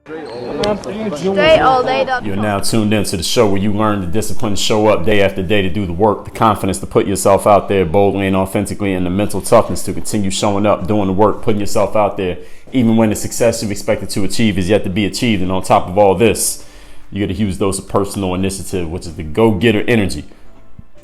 You're now tuned into the show where you learn the discipline to show up day after day to do the work, the confidence to put yourself out there boldly and authentically, and the mental toughness to continue showing up, doing the work, putting yourself out there, even when the success you've expected to achieve is yet to be achieved. And on top of all this, you get a huge dose of personal initiative, which is the go-getter energy.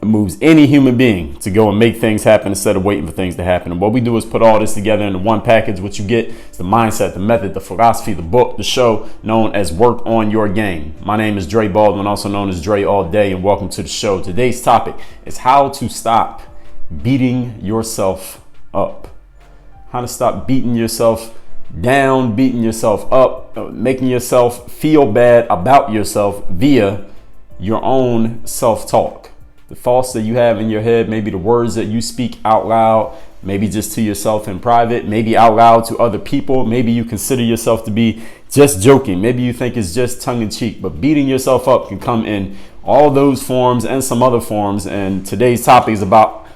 It moves any human being to go and make things happen instead of waiting for things to happen. And what we do is put all this together into one package. What you get is the mindset, the method, the philosophy, the book, the show, known as Work on Your Game. My name is Dre Baldwin, also known as Dre All Day, and welcome to the show. Today's topic is how to stop beating yourself up. How to stop beating yourself down, beating yourself up, making yourself feel bad about yourself via your own self-talk. The thoughts that you have in your head, maybe the words that you speak out loud, maybe just to yourself in private, maybe out loud to other people. Maybe you consider yourself to be just joking. Maybe you think it's just tongue in cheek, but beating yourself up can come in all those forms and some other forms. And today's topic is about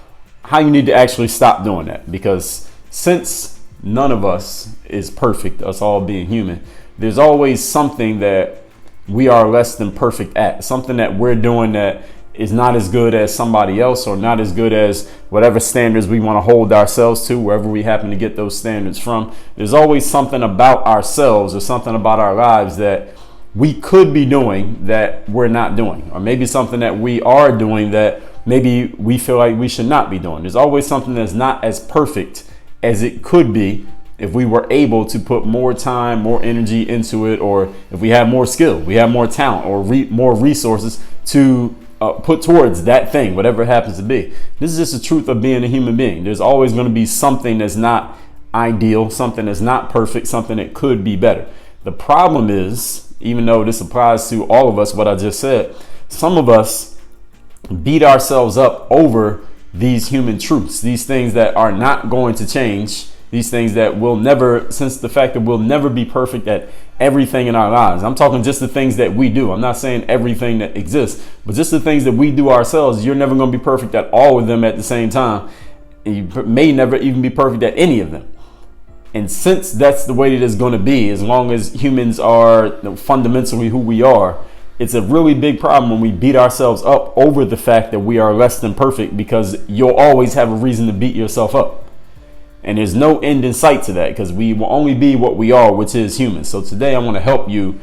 how you need to actually stop doing that, because since none of us is perfect, us all being human, there's always something that we are less than perfect at, something that we're doing that is not as good as somebody else, or not as good as whatever standards we want to hold ourselves to, wherever we happen to get those standards from. There's always something about ourselves or something about our lives that we could be doing that we're not doing, or maybe something that we are doing that maybe we feel like we should not be doing. There's always something that's not as perfect as it could be if we were able to put more time, more energy into it, or if we have more skill, we have more talent, or more resources to put towards that thing, whatever it happens to be. This is just the truth of being a human being. There's always going to be something that's not ideal, something that's not perfect, something that could be better. The problem is, even though this applies to all of us, what I just said, some of us beat ourselves up over these human truths, these things that are not going to change, these things that will never, since the fact that we'll never be perfect at everything in our lives. I'm talking just the things that we do. I'm not saying everything that exists, but just the things that we do ourselves. You're never going to be perfect at all of them at the same time. And you may never even be perfect at any of them. And since that's the way it is going to be, as long as humans are fundamentally who we are, it's a really big problem when we beat ourselves up over the fact that we are less than perfect, because you'll always have a reason to beat yourself up. And there's no end in sight to that, because we will only be what we are, which is human. So today I want to help you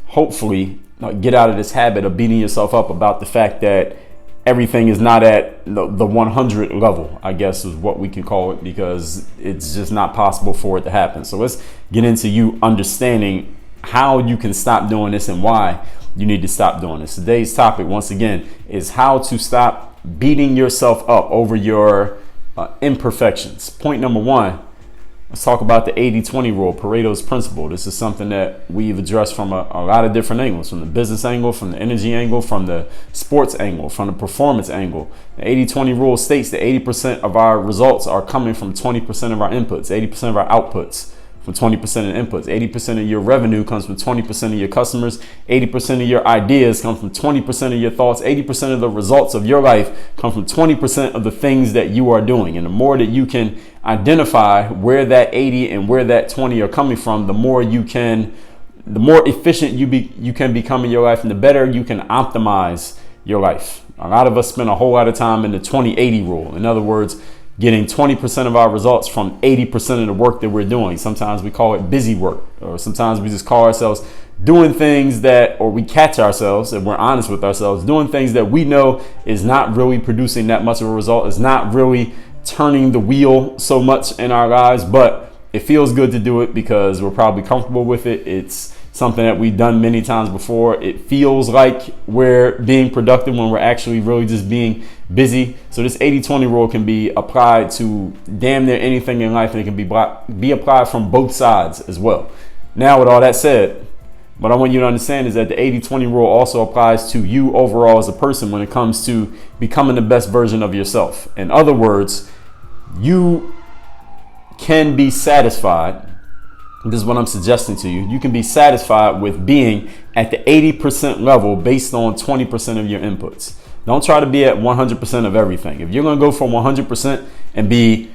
hopefully get out of this habit of beating yourself up about the fact that everything is not at the 100 level, I guess is what we can call it, because it's just not possible for it to happen. So let's get into you understanding how you can stop doing this and why you need to stop doing this. Today's topic, once again, is how to stop beating yourself up over your imperfections. Point number one, let's talk about the 80-20 rule, Pareto's principle. This is something that we've addressed from a lot of different angles, from the business angle, from the energy angle, from the sports angle, from the performance angle. The 80-20 rule states that 80% of our results are coming from 20% of our inputs, 80% of our outputs from 20% of inputs. 80% of your revenue comes from 20% of your customers. 80% of your ideas come from 20% of your thoughts. 80% of the results of your life come from 20% of the things that you are doing. And the more that you can identify where that 80 and where that 20 are coming from, the more efficient you can become in your life, and the better you can optimize your life. A lot of us spend a whole lot of time in the 20-80 rule. In other words, getting 20% of our results from 80% of the work that we're doing. Sometimes we call it busy work, or sometimes we just call ourselves doing things that, or we catch ourselves, and we're honest with ourselves, doing things that we know is not really producing that much of a result, is not really turning the wheel so much in our lives, but it feels good to do it because we're probably comfortable with it. It's something that we've done many times before. It feels like we're being productive when we're actually really just being busy. So this 80-20 rule can be applied to damn near anything in life, and it can be applied from both sides as well. Now, with all that said, what I want you to understand is that the 80-20 rule also applies to you overall as a person when it comes to becoming the best version of yourself. In other words, you can be satisfied. This is what I'm suggesting to you. You can be satisfied with being at the 80% level based on 20% of your inputs. Don't try to be at 100% of everything. If you're going to go for 100% and be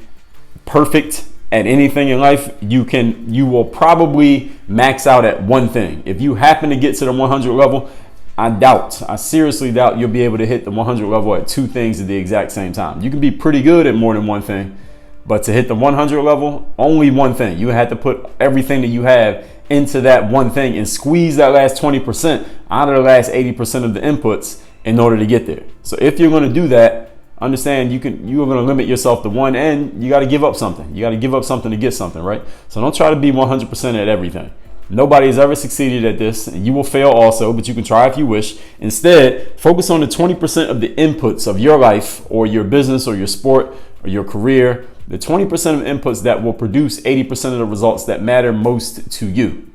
perfect at anything in life, you will probably max out at one thing. If you happen to get to the 100 level, I seriously doubt you'll be able to hit the 100 level at two things at the exact same time. You can be pretty good at more than one thing, but to hit the 100 level, only one thing. You had to put everything that you have into that one thing and squeeze that last 20% out of the last 80% of the inputs in order to get there. So if you're going to do that, understand you're going to limit yourself to one, and you got to give up something. You got to give up something to get something, right? So don't try to be 100% at everything. Nobody has ever succeeded at this, and you will fail also, but you can try if you wish. Instead, focus on the 20% of the inputs of your life or your business or your sport or your career, the 20% of inputs that will produce 80% of the results that matter most to you.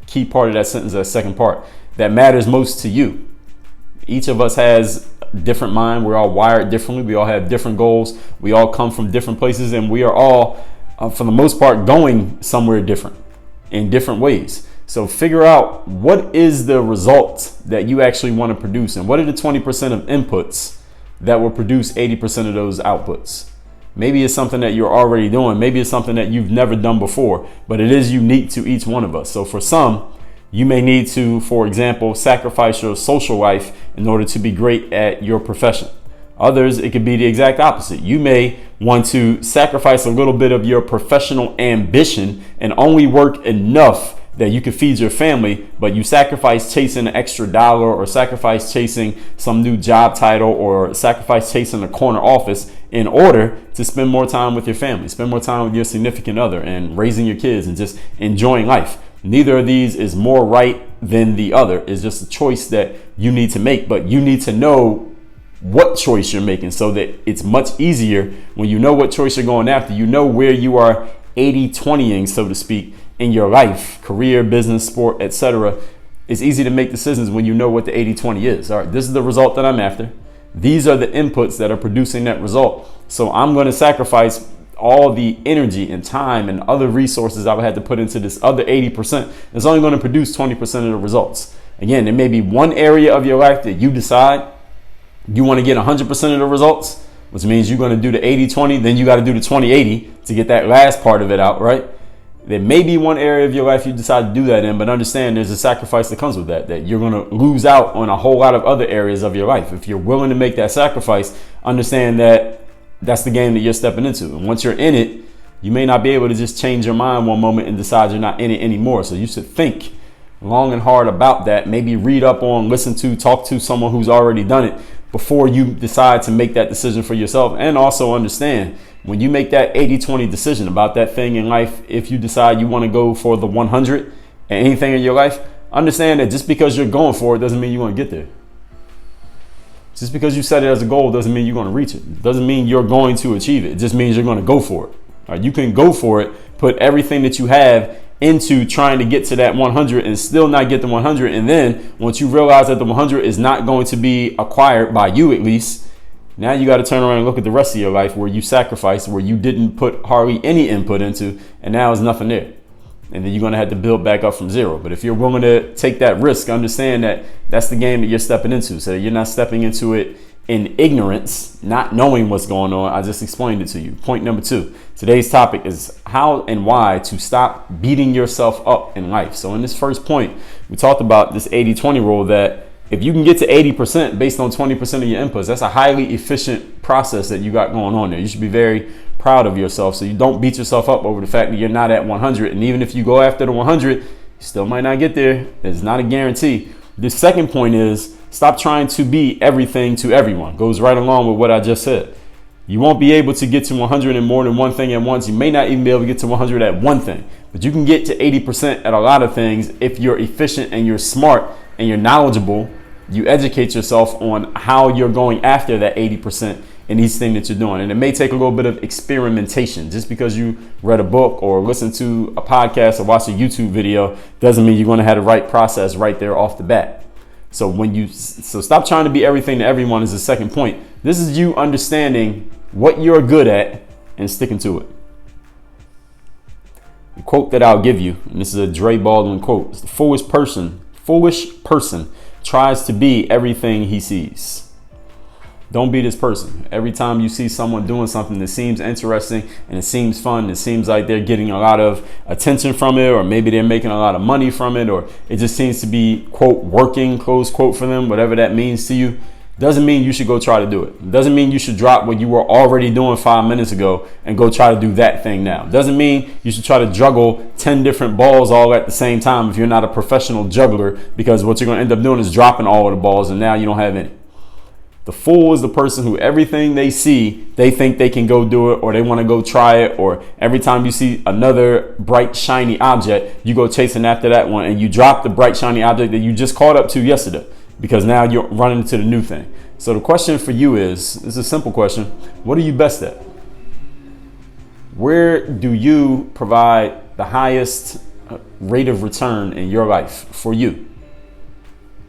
Key part of that sentence, that second part, that matters most to you. Each of us has different mind. We're all wired differently. We all have different goals. We all come from different places, and we are all, for the most part, going somewhere different in different ways. So figure out what is the result that you actually want to produce, and what are the 20% of inputs that will produce 80% of those outputs. Maybe it's something that you're already doing. Maybe it's something that you've never done before, but it is unique to each one of us. So for some, you may need to, for example, sacrifice your social life in order to be great at your profession. Others, it could be the exact opposite. You may want to sacrifice a little bit of your professional ambition and only work enough that you can feed your family, but you sacrifice chasing an extra dollar, or sacrifice chasing some new job title, or sacrifice chasing a corner office in order to spend more time with your family, spend more time with your significant other and raising your kids and just enjoying life. Neither of these is more right than the other. It's just a choice that you need to make, but you need to know what choice you're making so that it's much easier when you know what choice you're going after. You know where you are 80-20ing, so to speak, in your life, career, business, sport, etc. It's easy to make decisions when you know what the 80-20 is. All right, this is the result that I'm after. These are the inputs that are producing that result. So I'm going to sacrifice all the energy and time and other resources I would have to put into this other 80%. It's only going to produce 20% of the results. Again, there may be one area of your life that you decide you want to get 100% of the results, which means you're going to do the 80-20, then you got to do the 20-80 to get that last part of it out, right? There may be one area of your life you decide to do that in, but understand there's a sacrifice that comes with that you're going to lose out on a whole lot of other areas of your life. If you're willing to make that sacrifice, understand that that's the game that you're stepping into. And once you're in it, you may not be able to just change your mind one moment and decide you're not in it anymore. So you should think long and hard about that. Maybe read up on, listen to, talk to someone who's already done it before you decide to make that decision for yourself. And also understand, when you make that 80-20 decision about that thing in life, if you decide you want to go for the 100 and anything in your life, understand that just because you're going for it doesn't mean you're going to get there. Just because you set it as a goal doesn't mean you're going to reach it. It doesn't mean you're going to achieve it. It just means you're going to go for it. All right, you can go for it, put everything that you have into trying to get to that 100 and still not get the 100. And then once you realize that the 100 is not going to be acquired by you, at least, now you got to turn around and look at the rest of your life where you sacrificed, where you didn't put hardly any input into, and now there's nothing there. And then you're going to have to build back up from zero. But if you're willing to take that risk, understand that that's the game that you're stepping into. So you're not stepping into it in ignorance, not knowing what's going on. I just explained it to you. Point number 2. Today's topic is how and why to stop beating yourself up in life. So in this first point, we talked about this 80-20 rule, that if you can get to 80% based on 20% of your inputs, that's a highly efficient process that you got going on there. You should be very proud of yourself, so you don't beat yourself up over the fact that you're not at 100. And even if you go after the 100, you still might not get there. It's not a guarantee. The second point is stop trying to be everything to everyone. Goes right along with what I just said. You won't be able to get to 100 in more than one thing at once. You may not even be able to get to 100 at one thing, but you can get to 80% at a lot of things if you're efficient and you're smart and you're knowledgeable. You educate yourself on how you're going after that 80% in each thing that you're doing. And it may take a little bit of experimentation. Just because you read a book or listen to a podcast or watch a YouTube video doesn't mean you're going to have the right process right there off the bat. So stop trying to be everything to everyone is the second point. This is you understanding what you're good at and sticking to it. The quote that I'll give you, and this is a Dre Baldwin quote, is the foolish person tries to be everything he sees. Don't be this person. Every time you see someone doing something that seems interesting and it seems fun, it seems like they're getting a lot of attention from it, or maybe they're making a lot of money from it, or it just seems to be, quote, working, close quote, for them, whatever that means to you, doesn't mean you should go try to do it. Doesn't mean you should drop what you were already doing 5 minutes ago and go try to do that thing now. Doesn't mean you should try to juggle 10 different balls all at the same time if you're not a professional juggler, because what you're going to end up doing is dropping all of the balls and now you don't have any. The fool is the person who everything they see, they think they can go do it, or they want to go try it, or every time you see another bright, shiny object, you go chasing after that one and you drop the bright, shiny object that you just caught up to yesterday, because now you're running into the new thing. So the question for you is, this is a simple question. What are you best at? Where do you provide the highest rate of return in your life for you?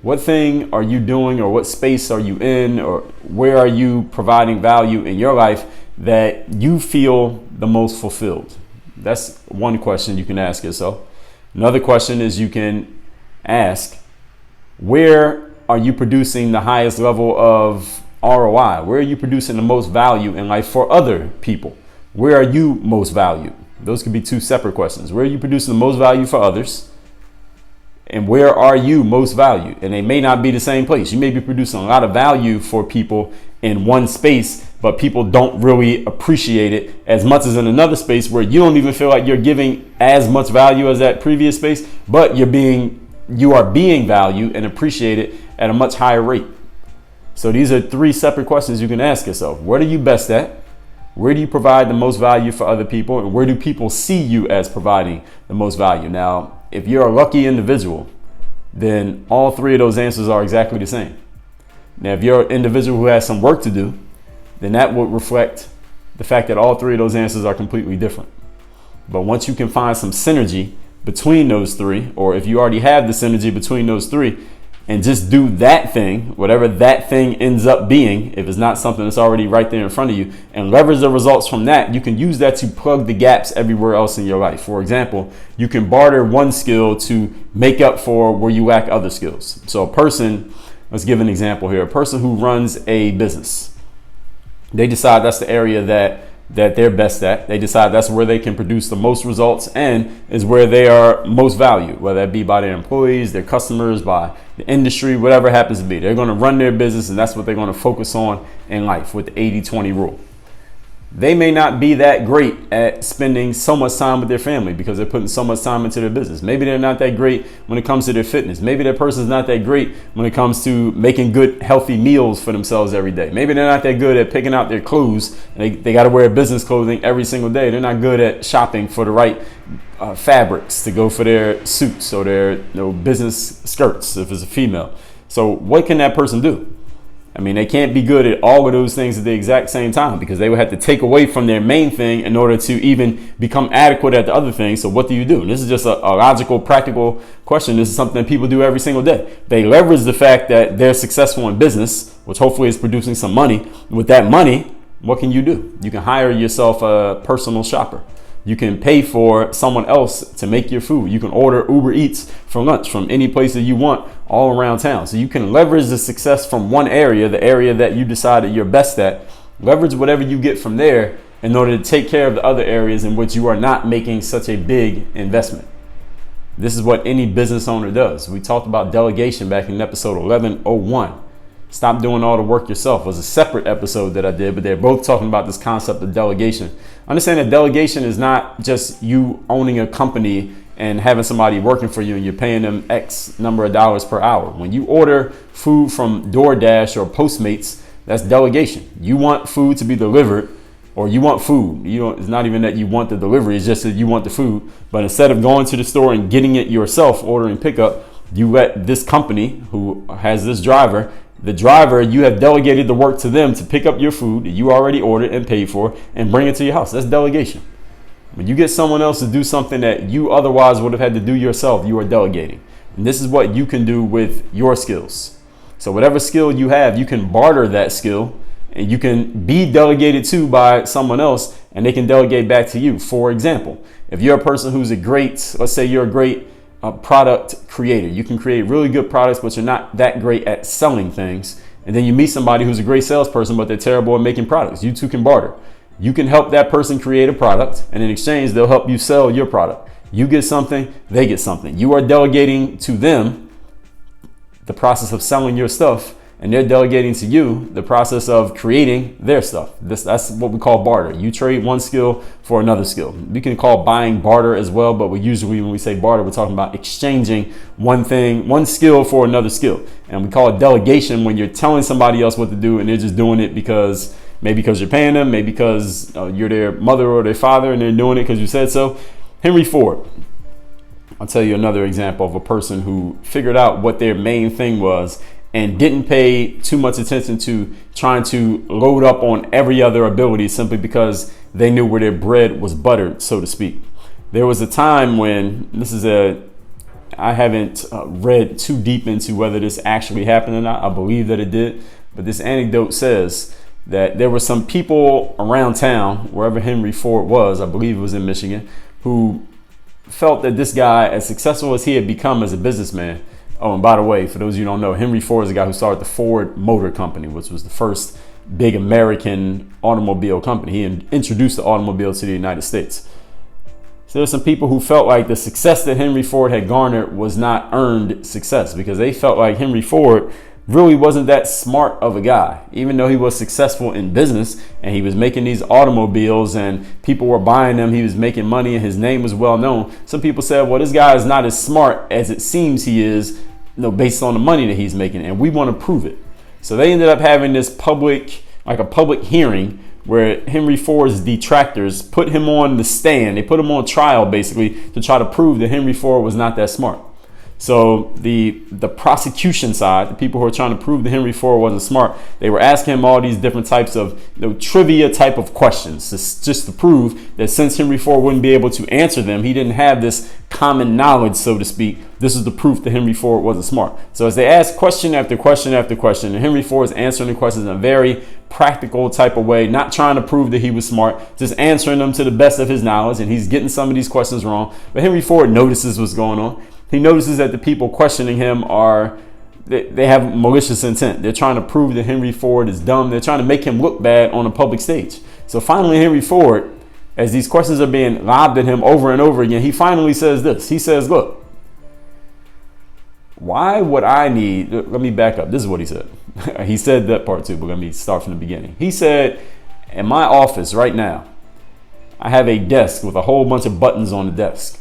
What thing are you doing, or what space are you in, or where are you providing value in your life that you feel the most fulfilled? That's one question you can ask yourself. Another question is, you can ask, where are you producing the highest level of ROI? Where are you producing the most value in life for other people? Where are you most valued? Those could be two separate questions. Where are you producing the most value for others? And where are you most valued? And they may not be the same place. You may be producing a lot of value for people in one space, but people don't really appreciate it as much as in another space where you don't even feel like you're giving as much value as that previous space, but you are being valued and appreciated at a much higher rate. So these are three separate questions you can ask yourself. What are you best at? Where do you provide the most value for other people? And where do people see you as providing the most value? Now, if you're a lucky individual, then all three of those answers are exactly the same. Now, if you're an individual who has some work to do, then that would reflect the fact that all three of those answers are completely different. But once you can find some synergy between those three, or if you already have the synergy between those three, and just do that thing, whatever that thing ends up being, if it's not something that's already right there in front of you, and leverage the results from that, you can use that to plug the gaps everywhere else in your life. For example, you can barter one skill to make up for where you lack other skills. So a person, let's give an example here, a person who runs a business, they decide that's the area that they're best at. They decide that's where they can produce the most results and is where they are most valued, whether that be by their employees, their customers, by the industry, whatever it happens to be. They're going to run their business, and that's what they're going to focus on in life with the 80-20 rule. They may not be that great at spending so much time with their family because they're putting so much time into their business. Maybe they're not that great when it comes to their fitness. Maybe that person's not that great when it comes to making good, healthy meals for themselves every day. Maybe they're not that good at picking out their clothes. They got to wear business clothing every single day. They're not good at shopping for the right fabrics to go for their suits or their business skirts if it's a female. So what can that person do? I mean, they can't be good at all of those things at the exact same time because they would have to take away from their main thing in order to even become adequate at the other thing. So what do you do? And this is just a logical, practical question. This is something that people do every single day. They leverage the fact that they're successful in business, which hopefully is producing some money. With that money, what can you do? You can hire yourself a personal shopper. You can pay for someone else to make your food. You can order Uber Eats for lunch from any place that you want all around town. So you can leverage the success from one area, the area that you decided you're best at, leverage whatever you get from there in order to take care of the other areas in which you are not making such a big investment. This is what any business owner does. We talked about delegation back in episode 1101. Stop doing all the work yourself. It was a separate episode that I did, but they're both talking about this concept of delegation. Understand that delegation is not just you owning a company and having somebody working for you and you're paying them X number of dollars per hour. When you order food from DoorDash or Postmates, that's delegation. You want food to be delivered, or you want food. It's not even that you want the delivery, it's just that you want the food. But instead of going to the store and getting it yourself, ordering pickup, you let this company who has this driver, you have delegated the work to them to pick up your food that you already ordered and paid for and bring it to your house. That's delegation. When you get someone else to do something that you otherwise would have had to do yourself, you are delegating. And this is what you can do with your skills. So whatever skill you have, you can barter that skill and you can be delegated to by someone else and they can delegate back to you. For example, if you're a person who's let's say you're a great product creator. You can create really good products, but you're not that great at selling things. And then you meet somebody who's a great salesperson, but they're terrible at making products. You two can barter. You can help that person create a product, and in exchange, they'll help you sell your product. You get something, they get something. You are delegating to them the process of selling your stuff, and they're delegating to you the process of creating their stuff. That's what we call barter. You trade one skill for another skill. We can call buying barter as well, but we usually, when we say barter, we're talking about exchanging one skill for another skill. And we call it delegation when you're telling somebody else what to do and they're just doing it because you're paying them, maybe because you're their mother or their father and they're doing it because you said so. Henry Ford. I'll tell you another example of a person who figured out what their main thing was and didn't pay too much attention to trying to load up on every other ability simply because they knew where their bread was buttered, so to speak. There was a time when, I haven't read too deep into whether this actually happened or not. I believe that it did, but this anecdote says that there were some people around town, wherever Henry Ford was, I believe it was in Michigan, who felt that this guy, as successful as he had become as a businessman. Oh, and by the way, for those of you who don't know, Henry Ford is the guy who started the Ford Motor Company, which was the first big American automobile company. He introduced the automobile to the United States. So there's some people who felt like the success that Henry Ford had garnered was not earned success because they felt like Henry Ford really wasn't that smart of a guy, even though he was successful in business and he was making these automobiles and people were buying them. He was making money and his name was well known. Some people said, well, this guy is not as smart as it seems he is, based on the money that he's making, and we want to prove it. So they ended up having this public hearing where Henry Ford's detractors put him on the stand. They put him on trial basically to try to prove that Henry Ford was not that smart. So the prosecution side, the people who are trying to prove that Henry Ford wasn't smart, they were asking him all these different types of trivia type of questions just to prove that since Henry Ford wouldn't be able to answer them, he didn't have this common knowledge, so to speak. This is the proof that Henry Ford wasn't smart. So as they asked question after question after question, and Henry Ford is answering the questions in a very practical type of way, not trying to prove that he was smart, just answering them to the best of his knowledge, and he's getting some of these questions wrong. But Henry Ford notices what's going on. He notices that the people questioning him they have malicious intent. They're trying to prove that Henry Ford is dumb. They're trying to make him look bad on a public stage. So finally, Henry Ford, as these questions are being lobbed at him over and over again, he finally says this. He says, look, why would I need, let me back up. This is what he said. He said that part too, but let me start from the beginning. He said, in my office right now, I have a desk with a whole bunch of buttons on the desk.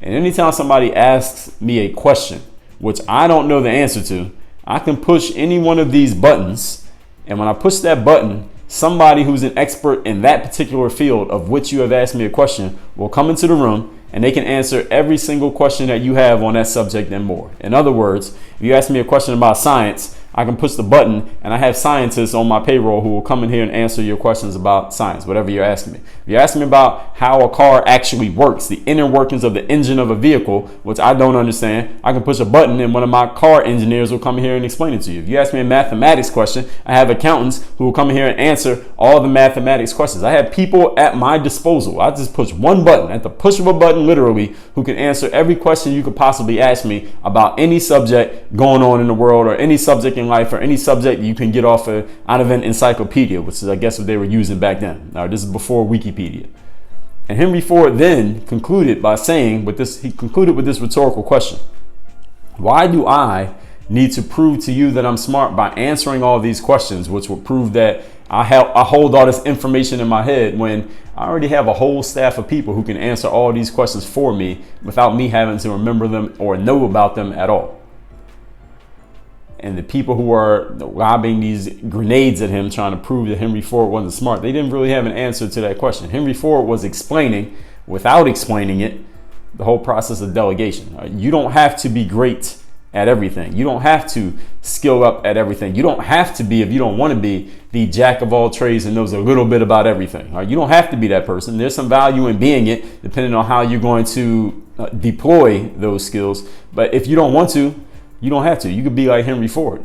And anytime somebody asks me a question, which I don't know the answer to, I can push any one of these buttons. And when I push that button, somebody who's an expert in that particular field of which you have asked me a question will come into the room and they can answer every single question that you have on that subject and more. In other words, if you ask me a question about science, I can push the button and I have scientists on my payroll who will come in here and answer your questions about science, whatever you're asking me. If you're asking me about how a car actually works, the inner workings of the engine of a vehicle, which I don't understand, I can push a button and one of my car engineers will come in here and explain it to you. If you ask me a mathematics question, I have accountants who will come in here and answer all the mathematics questions. I have people at my disposal. I just push one button, at the push of a button literally, who can answer every question you could possibly ask me about any subject going on in the world or any subject in life or any subject you can get out of an encyclopedia, which is I guess what they were using back then. Now this is before Wikipedia. And Henry Ford then concluded by saying with this rhetorical question: why do I need to prove to you that I'm smart by answering all these questions, which will prove that I hold all this information in my head when I already have a whole staff of people who can answer all these questions for me without me having to remember them or know about them at all. And the people who are lobbing these grenades at him trying to prove that Henry Ford wasn't smart, they didn't really have an answer to that question. Henry Ford was explaining, without explaining it, the whole process of delegation. You don't have to be great at everything. You don't have to skill up at everything. You don't have to be, if you don't want to be, the jack of all trades and knows a little bit about everything. You don't have to be that person. There's some value in being it, depending on how you're going to deploy those skills. But if you don't want to, you don't have to. You could be like Henry Ford.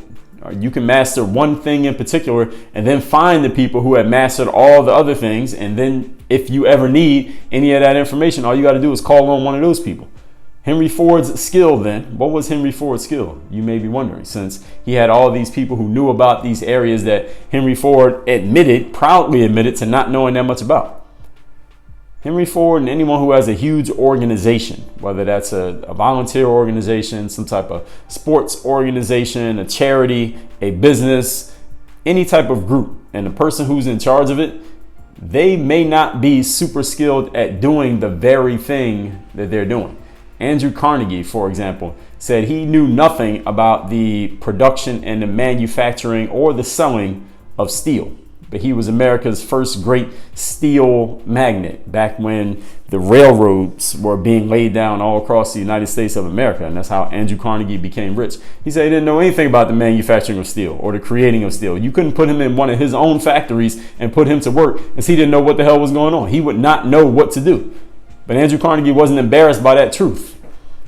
You can master one thing in particular and then find the people who have mastered all the other things. And then if you ever need any of that information, all you got to do is call on one of those people. Henry Ford's skill then, what was Henry Ford's skill? You may be wondering, since he had all these people who knew about these areas that Henry Ford proudly admitted to not knowing that much about. Henry Ford and anyone who has a huge organization, whether that's a volunteer organization, some type of sports organization, a charity, a business, any type of group, and the person who's in charge of it, they may not be super skilled at doing the very thing that they're doing. Andrew Carnegie, for example, said he knew nothing about the production and the manufacturing or the selling of steel. But he was America's first great steel magnate back when the railroads were being laid down all across the United States of America. And that's how Andrew Carnegie became rich. He said he didn't know anything about the manufacturing of steel or the creating of steel. You couldn't put him in one of his own factories and put him to work, as he didn't know what the hell was going on. He would not know what to do. But Andrew Carnegie wasn't embarrassed by that truth.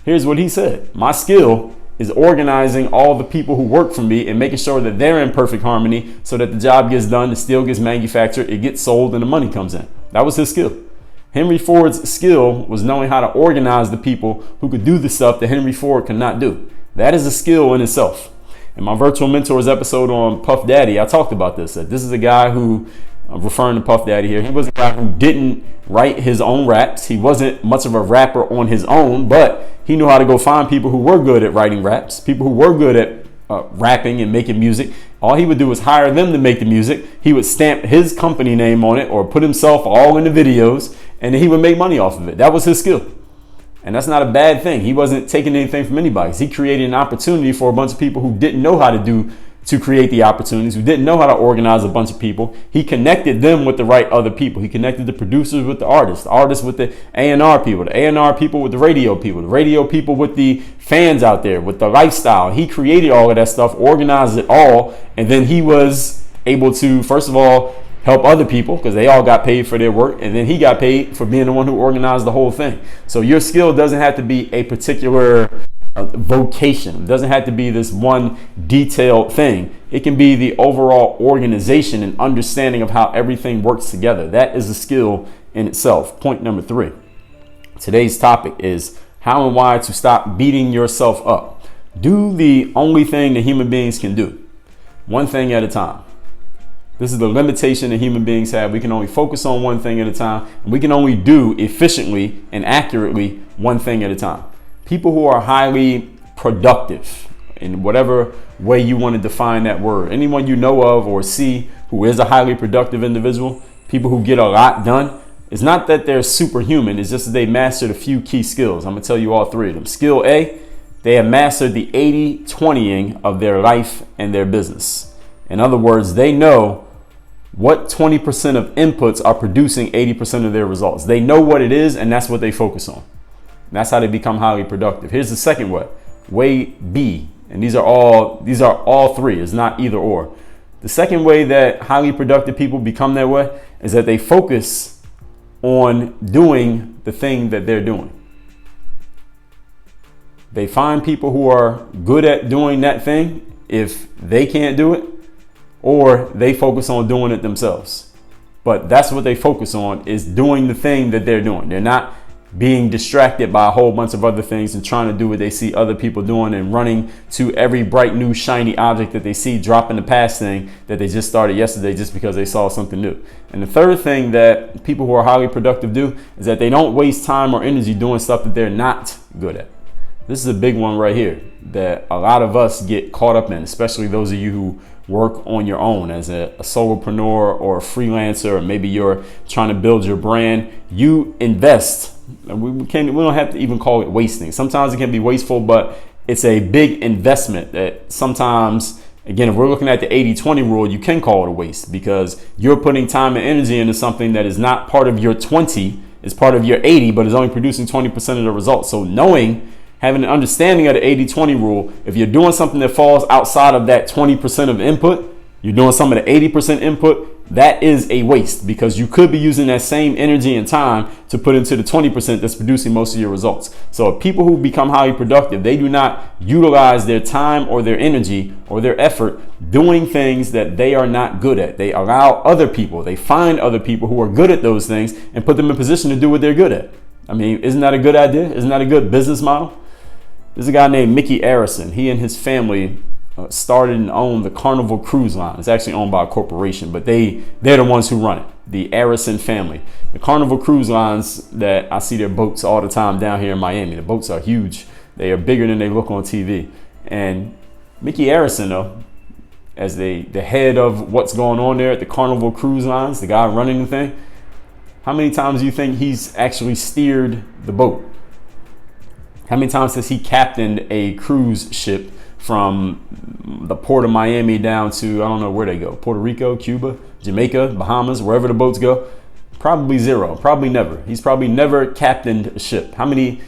Here's what he said. My skill is organizing all the people who work for me and making sure that they're in perfect harmony so that the job gets done, the steel gets manufactured, it gets sold, and the money comes in. That was his skill. Henry Ford's skill was knowing how to organize the people who could do the stuff that Henry Ford could not do. That is a skill in itself. In my Virtual Mentors episode on Puff Daddy, I talked about this. This is a guy who, I'm referring to Puff Daddy here, he was a guy who didn't write his own raps. He wasn't much of a rapper on his own, but he knew how to go find people who were good at writing raps, people who were good at rapping and making music. All he would do was hire them to make the music. He would stamp his company name on it or put himself all in the videos, and then he would make money off of it. That was his skill. And that's not a bad thing. He wasn't taking anything from anybody. He created an opportunity for a bunch of people who didn't know how to create the opportunities, who didn't know how to organize a bunch of people. He connected them with the right other people. He connected the producers with the artists with the A&R people, the A&R people with the radio people with the fans out there, with the lifestyle. He created all of that stuff, organized it all, and then he was able to, first of all, help other people because they all got paid for their work, and then he got paid for being the one who organized the whole thing. So your skill doesn't have to be a particular vocation. It doesn't have to be this one detailed thing. It can be the overall organization and understanding of how everything works together. That is a skill in itself. Point number 3. Today's topic is how and why to stop beating yourself up. Do the only thing that human beings can do. One thing at a time. This is the limitation that human beings have. We can only focus on one thing at a time, and we can only do efficiently and accurately one thing at a time. People who are highly productive, in whatever way you want to define that word, anyone you know of or see who is a highly productive individual, people who get a lot done, it's not that they're superhuman. It's just that they mastered a few key skills. I'm going to tell you all 3 of them. Skill A, they have mastered the 80-20ing of their life and their business. In other words, they know what 20% of inputs are producing 80% of their results. They know what it is, and that's what they focus on. And that's how they become highly productive. Here's the second way. Way B. And these are all 3. It's not either or. The second way that highly productive people become that way is that they focus on doing the thing that they're doing. They find people who are good at doing that thing if they can't do it, or they focus on doing it themselves. But that's what they focus on, is doing the thing that they're doing. They're not being distracted by a whole bunch of other things and trying to do what they see other people doing and running to every bright new shiny object that they see, dropping the past thing that they just started yesterday just because they saw something new. And the third thing that people who are highly productive do is that they don't waste time or energy doing stuff that they're not good at. This is a big one right here that a lot of us get caught up in, especially those of you who work on your own as a solopreneur or a freelancer, or maybe you're trying to build your brand. You invest. We don't have to even call it wasting. Sometimes it can be wasteful, but it's a big investment that sometimes, again, if we're looking at the 80-20 rule, you can call it a waste because you're putting time and energy into something that is not part of your 20, it's part of your 80, but is only producing 20% of the results. So having an understanding of the 80-20 rule, if you're doing something that falls outside of that 20% of input, you're doing some of the 80% input, that is a waste because you could be using that same energy and time to put into the 20% that's producing most of your results. So people who become highly productive, they do not utilize their time or their energy or their effort doing things that they are not good at. They allow other people, they find other people who are good at those things and put them in position to do what they're good at. I mean, isn't that a good idea? Isn't that a good business model? There's a guy named Mickey Arison. He and his family started and owned the Carnival Cruise Line. It's actually owned by a corporation, but they're the ones who run it, the Arison family. The Carnival Cruise Lines, that I see their boats all the time down here in Miami. The boats are huge. They are bigger than they look on TV. And Mickey Arison, though, as the head of what's going on there at the Carnival Cruise Lines, the guy running the thing, how many times do you think he's actually steered the boat? How many times has he captained a cruise ship from the port of Miami down to, I don't know where they go, Puerto Rico, Cuba, Jamaica, Bahamas, wherever the boats go? Probably zero, probably never. He's probably never captained a ship. How many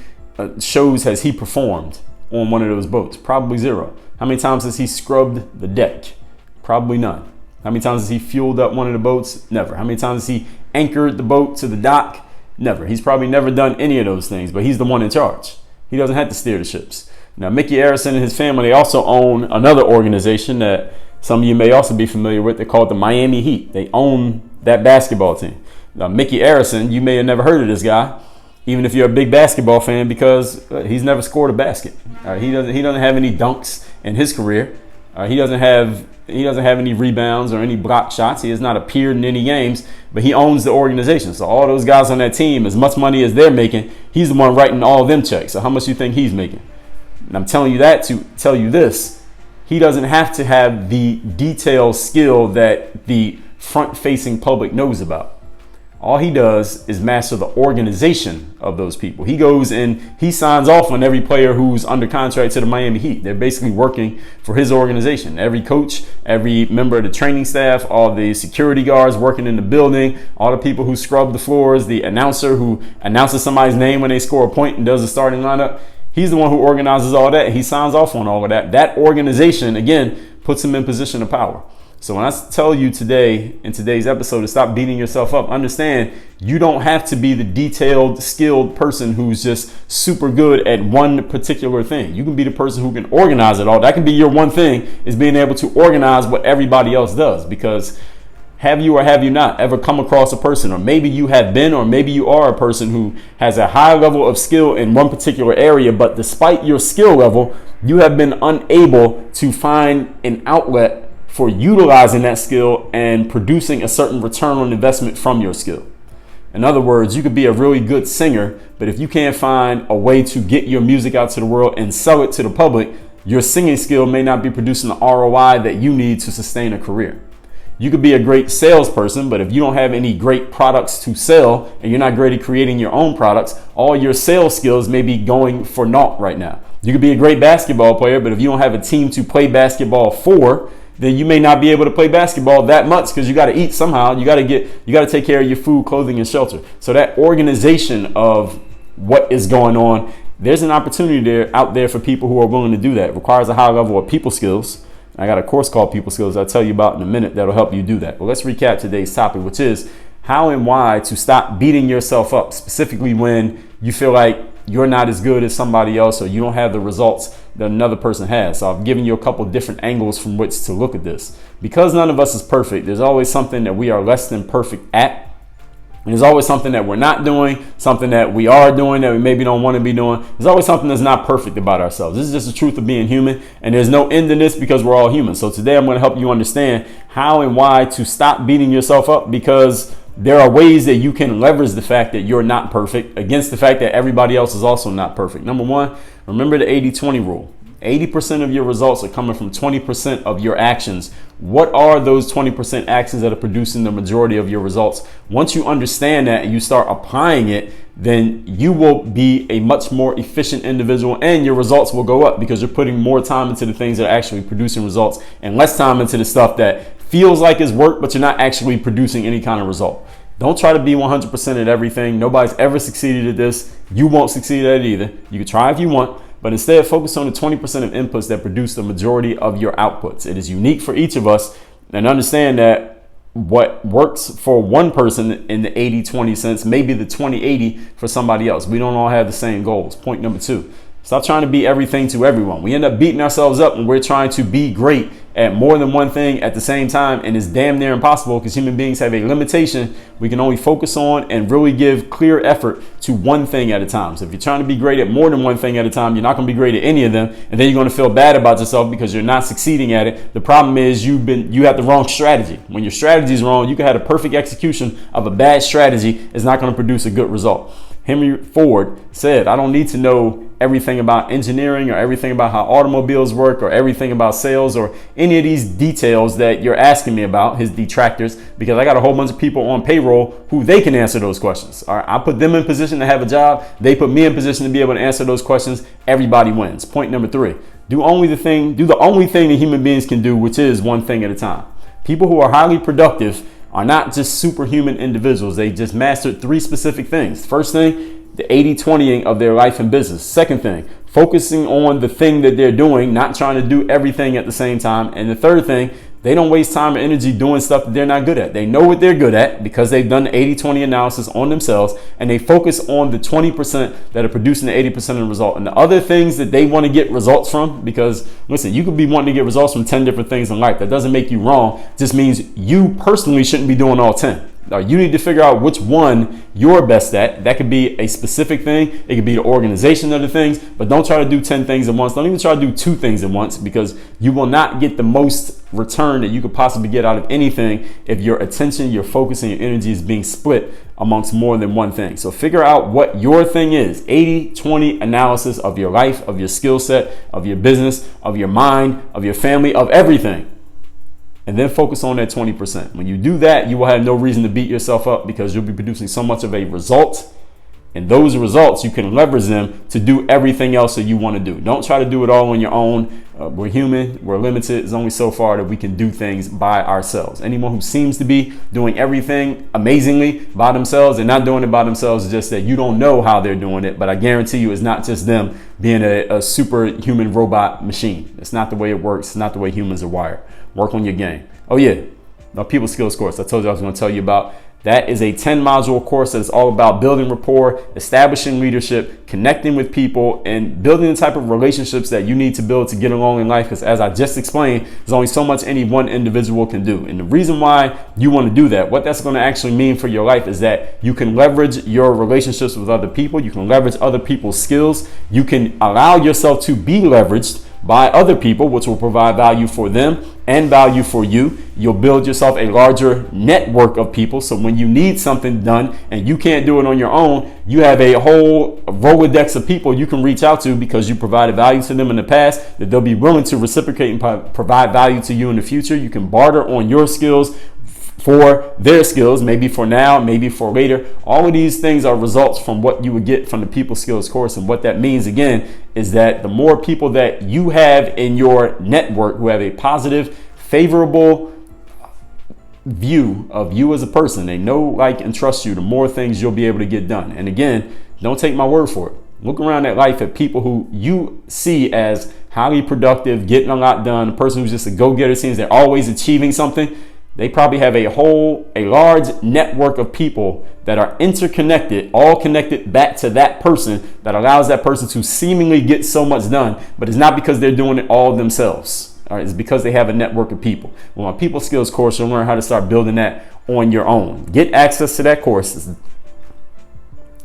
shows has he performed on one of those boats? Probably zero. How many times has he scrubbed the deck? Probably none. How many times has he fueled up one of the boats? Never. How many times has he anchored the boat to the dock? Never. He's probably never done any of those things, but he's the one in charge. He doesn't have to steer the ships. Now, Mickey Arison and his family, they also own another organization that some of you may also be familiar with. They're called the Miami Heat. They own that basketball team. Now, Mickey Arison, you may have never heard of this guy, even if you're a big basketball fan, because he's never scored a basket. He doesn't have any dunks in his career. He doesn't have any rebounds or any block shots. He has not appeared in any games, but he owns the organization. So all those guys on that team, as much money as they're making, he's the one writing all of them checks. So how much do you think he's making? And I'm telling you that to tell you this: he doesn't have to have the detailed skill that the front-facing public knows about. All he does is master the organization of those people. He goes and he signs off on every player who's under contract to the Miami Heat. They're basically working for his organization. Every coach, every member of the training staff, all the security guards working in the building, all the people who scrub the floors, the announcer who announces somebody's name when they score a point and does the starting lineup. He's the one who organizes all that. He signs off on all of that. That organization, again, puts him in position of power. So when I tell you today, in today's episode, to stop beating yourself up, understand you don't have to be the detailed, skilled person who's just super good at one particular thing. You can be the person who can organize it all. That can be your one thing, is being able to organize what everybody else does. Because have you or have you not ever come across a person, or maybe you have been, or maybe you are a person who has a high level of skill in one particular area, but despite your skill level, you have been unable to find an outlet for utilizing that skill and producing a certain return on investment from your skill. In other words, you could be a really good singer, but if you can't find a way to get your music out to the world and sell it to the public, your singing skill may not be producing the ROI that you need to sustain a career. You could be a great salesperson, but if you don't have any great products to sell and you're not great at creating your own products, all your sales skills may be going for naught right now. You could be a great basketball player, but if you don't have a team to play basketball for, then you may not be able to play basketball that much, because you got to eat somehow. You got to take care of your food, clothing, and shelter. So that organization of what is going on, there's an opportunity out there for people who are willing to do that. It requires a high level of people skills. I got a course called People Skills I'll tell you about in a minute that'll help you do that. But let's recap today's topic, which is how and why to stop beating yourself up, specifically when you feel like you're not as good as somebody else, or you don't have the results that another person has. So I've given you a couple different angles from which to look at this. Because none of us is perfect, there's always something that we are less than perfect at. And there's always something that we're not doing, something that we are doing that we maybe don't want to be doing. There's always something that's not perfect about ourselves. This is just the truth of being human, and there's no end in this because we're all human. So today I'm going to help you understand how and why to stop beating yourself up, because there are ways that you can leverage the fact that you're not perfect against the fact that everybody else is also not perfect. Number one, remember the 80-20 rule. 80% of your results are coming from 20% of your actions. What are those 20% actions that are producing the majority of your results? Once you understand that and you start applying it, then you will be a much more efficient individual, and your results will go up because you're putting more time into the things that are actually producing results and less time into the stuff that feels like it's work, but you're not actually producing any kind of result. Don't try to be 100% at everything. Nobody's ever succeeded at this. You won't succeed at it either. You can try if you want, but instead focus on the 20% of inputs that produce the majority of your outputs. It is unique for each of us, and understand that what works for one person in the 80-20 sense may be the 20-80 for somebody else. We don't all have the same goals. Point number two, stop trying to be everything to everyone. We end up beating ourselves up when we're trying to be great at more than one thing at the same time, and it's damn near impossible because human beings have a limitation. We can only focus on and really give clear effort to one thing at a time. So if you're trying to be great at more than one thing at a time, you're not going to be great at any of them, and then you're going to feel bad about yourself because you're not succeeding at it. The problem is you have the wrong strategy. When your strategy is wrong, you can have a perfect execution of a bad strategy. It's not going to produce a good result. Henry Ford said, I don't need to know everything about engineering or everything about how automobiles work or everything about sales or any of these details that you're asking me about, his detractors, because I got a whole bunch of people on payroll who they can answer those questions. All right, I put them in position to have a job. They put me in position to be able to answer those questions. Everybody wins. Point number 3, do the only thing that human beings can do, which is one thing at a time. People who are highly productive are not just superhuman individuals. They just mastered 3 specific things. First thing, the 80-20ing of their life and business. Second thing, focusing on the thing that they're doing, not trying to do everything at the same time. And the third thing, they don't waste time or energy doing stuff that they're not good at. They know what they're good at because they've done the 80-20 analysis on themselves, and they focus on the 20% that are producing the 80% of the result. And the other things that they want to get results from, because listen, you could be wanting to get results from 10 different things in life. That doesn't make you wrong. It just means you personally shouldn't be doing all 10. You need to figure out which one you're best at. That could be a specific thing. It could be the organization of the things, but don't try to do 10 things at once. Don't even try to do 2 things at once, because you will not get the most return that you could possibly get out of anything if your attention, your focus, and your energy is being split amongst more than one thing. So figure out what your thing is. 80-20 analysis of your life, of your skill set, of your business, of your mind, of your family, of everything. And then focus on that 20%. When you do that, you will have no reason to beat yourself up because you'll be producing so much of a result. And those results, you can leverage them to do everything else that you want to do. Don't try to do it all on your own. We're human. We're limited. There's only so far that we can do things by ourselves. Anyone who seems to be doing everything amazingly by themselves, they're not doing it by themselves. It's just that you don't know how they're doing it. But I guarantee you it's not just them being a superhuman robot machine. It's not the way it works. It's not the way humans are wired. Work on your game. Oh yeah, the people skills course I told you I was going to tell you about. That is a 10-module course that is all about building rapport, establishing leadership, connecting with people, and building the type of relationships that you need to build to get along in life. Because as I just explained, there's only so much any one individual can do. And the reason why you want to do that, what that's going to actually mean for your life, is that you can leverage your relationships with other people. You can leverage other people's skills. You can allow yourself to be leveraged by other people, which will provide value for them and value for you. You'll build yourself a larger network of people. So when you need something done and you can't do it on your own, you have a whole Rolodex of people you can reach out to because you provided value to them in the past, that they'll be willing to reciprocate and provide value to you in the future. You can barter on your skills for their skills, maybe for now, maybe for later. All of these things are results from what you would get from the people skills course. And what that means, again, is that the more people that you have in your network who have a positive, favorable view of you as a person, they know, like, and trust you, the more things you'll be able to get done. And again, don't take my word for it. Look around at life at people who you see as highly productive, getting a lot done, a person who's just a go-getter, seems they're always achieving something. They probably have a large network of people that are interconnected, all connected back to that person, that allows that person to seemingly get so much done. But it's not because they're doing it all themselves. All right, it's because they have a network of people. Well, my people skills course, you'll learn how to start building that on your own. Get access to that course. It's a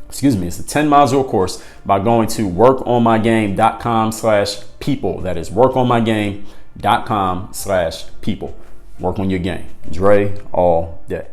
10-module course by going to workonmygame.com/people. That is workonmygame.com/people. Work on your game. Dre all day.